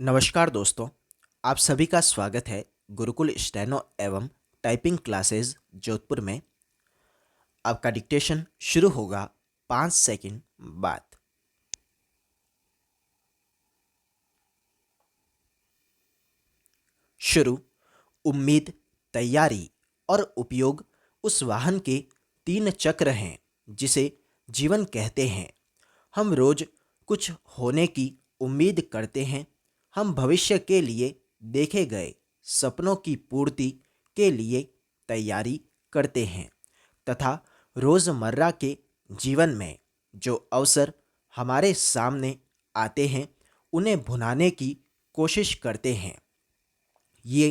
नमस्कार दोस्तों, आप सभी का स्वागत है गुरुकुल स्टेनो एवं टाइपिंग क्लासेस जोधपुर में। आपका डिक्टेशन शुरू होगा 5 सेकंड बाद। शुरू। उम्मीद, तैयारी और उपयोग उस वाहन के 3 चक्र हैं जिसे जीवन कहते हैं। हम रोज कुछ होने की उम्मीद करते हैं। हम भविष्य के लिए देखे गए सपनों की पूर्ति के लिए तैयारी करते हैं तथा रोज़मर्रा के जीवन में जो अवसर हमारे सामने आते हैं उन्हें भुनाने की कोशिश करते हैं। ये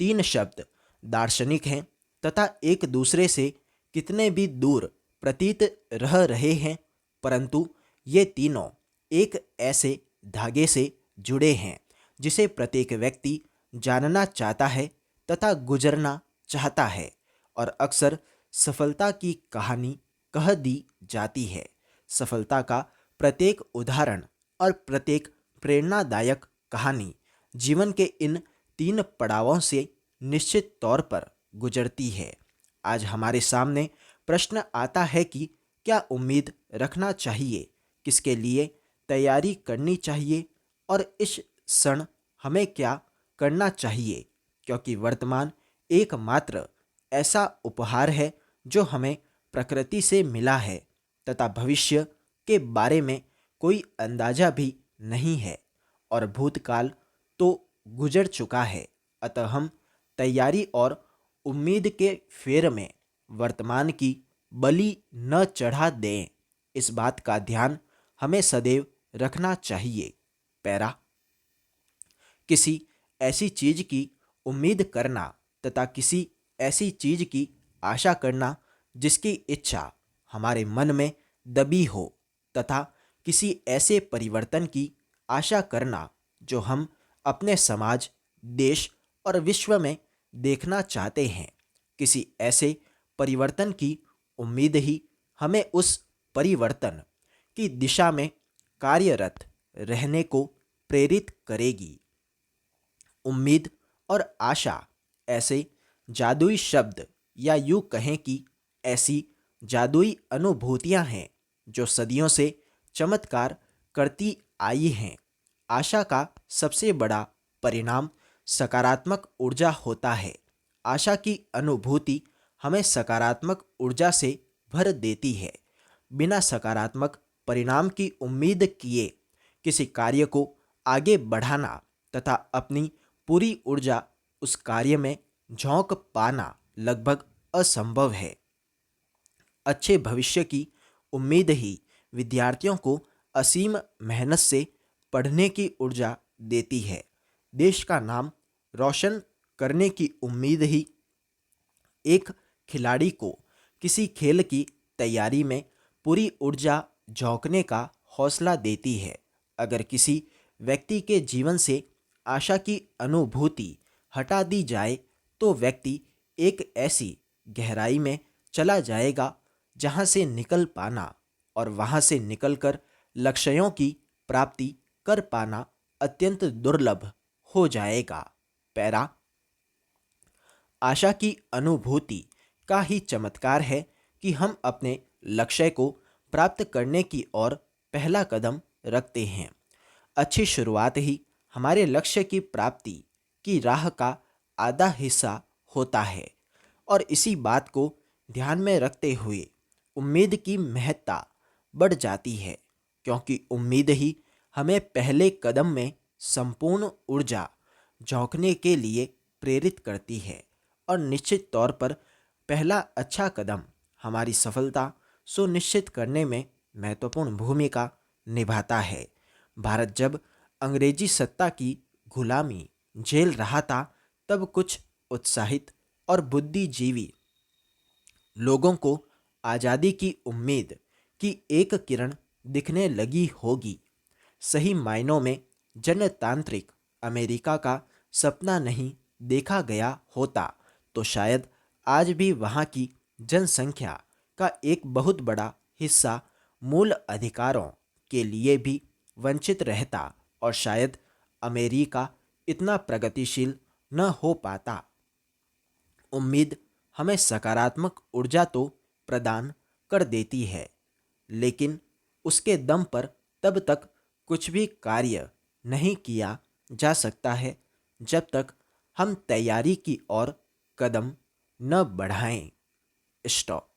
3 शब्द दार्शनिक हैं तथा एक दूसरे से कितने भी दूर प्रतीत रह रहे हैं, परंतु ये तीनों एक ऐसे धागे से जुड़े हैं जिसे प्रत्येक व्यक्ति जानना चाहता है तथा गुजरना चाहता है। और अक्सर सफलता की कहानी कह दी जाती है। सफलता का प्रत्येक उदाहरण और प्रत्येक प्रेरणादायक कहानी जीवन के इन 3 पड़ावों से निश्चित तौर पर गुजरती है। आज हमारे सामने प्रश्न आता है कि क्या उम्मीद रखना चाहिए, किसके लिए तैयारी करनी चाहिए और इस क्षण हमें क्या करना चाहिए, क्योंकि वर्तमान एकमात्र ऐसा उपहार है जो हमें प्रकृति से मिला है तथा भविष्य के बारे में कोई अंदाजा भी नहीं है और भूतकाल तो गुजर चुका है। अतः हम तैयारी और उम्मीद के फेर में वर्तमान की बलि न चढ़ा दें, इस बात का ध्यान हमें सदैव रखना चाहिए। पैरा। किसी ऐसी चीज की उम्मीद करना तथा किसी ऐसी चीज की आशा करना जिसकी इच्छा हमारे मन में दबी हो तथा किसी ऐसे परिवर्तन की आशा करना जो हम अपने समाज, देश और विश्व में देखना चाहते हैं। किसी ऐसे परिवर्तन की उम्मीद ही हमें उस परिवर्तन की दिशा में कार्यरत रहने को प्रेरित करेगी। उम्मीद और आशा ऐसे जादुई शब्द या यूं कहें कि ऐसी जादुई अनुभूतियां हैं जो सदियों से चमत्कार करती आई हैं। आशा का सबसे बड़ा परिणाम सकारात्मक ऊर्जा होता है। आशा की अनुभूति हमें सकारात्मक ऊर्जा से भर देती है। बिना सकारात्मक परिणाम की उम्मीद किए किसी कार्य को आगे बढ़ाना तथा अपनी पूरी ऊर्जा उस कार्य में झोंक पाना लगभग असंभव है। अच्छे भविष्य की उम्मीद ही विद्यार्थियों को असीम मेहनत से पढ़ने की ऊर्जा देती है। देश का नाम रोशन करने की उम्मीद ही एक खिलाड़ी को किसी खेल की तैयारी में पूरी ऊर्जा झोंकने का हौसला देती है। अगर किसी व्यक्ति के जीवन से आशा की अनुभूति हटा दी जाए तो व्यक्ति एक ऐसी गहराई में चला जाएगा जहां से निकल पाना और वहां से निकलकर लक्ष्यों की प्राप्ति कर पाना अत्यंत दुर्लभ हो जाएगा। पैरा। आशा की अनुभूति का ही चमत्कार है कि हम अपने लक्ष्य को प्राप्त करने की ओर पहला कदम रखते हैं। अच्छी शुरुआत ही हमारे लक्ष्य की प्राप्ति की राह का आधा हिस्सा होता है और इसी बात को ध्यान में रखते हुए उम्मीद की महत्ता बढ़ जाती है, क्योंकि उम्मीद ही हमें पहले कदम में संपूर्ण ऊर्जा झोंकने के लिए प्रेरित करती है और निश्चित तौर पर पहला अच्छा कदम हमारी सफलता सुनिश्चित करने में महत्वपूर्ण भूमिका निभाता है। भारत जब अंग्रेजी सत्ता की गुलामी झेल रहा था तब कुछ उत्साहित और बुद्धिजीवी लोगों को आज़ादी की उम्मीद की एक किरण दिखने लगी होगी। सही मायनों में जनतांत्रिक अमेरिका का सपना नहीं देखा गया होता तो शायद आज भी वहाँ की जनसंख्या का एक बहुत बड़ा हिस्सा मूल अधिकारों के लिए भी वंचित रहता और शायद अमेरिका इतना प्रगतिशील न हो पाता। उम्मीद हमें सकारात्मक ऊर्जा तो प्रदान कर देती है, लेकिन उसके दम पर तब तक कुछ भी कार्य नहीं किया जा सकता है जब तक हम तैयारी की ओर कदम न बढ़ाएं। स्टॉप।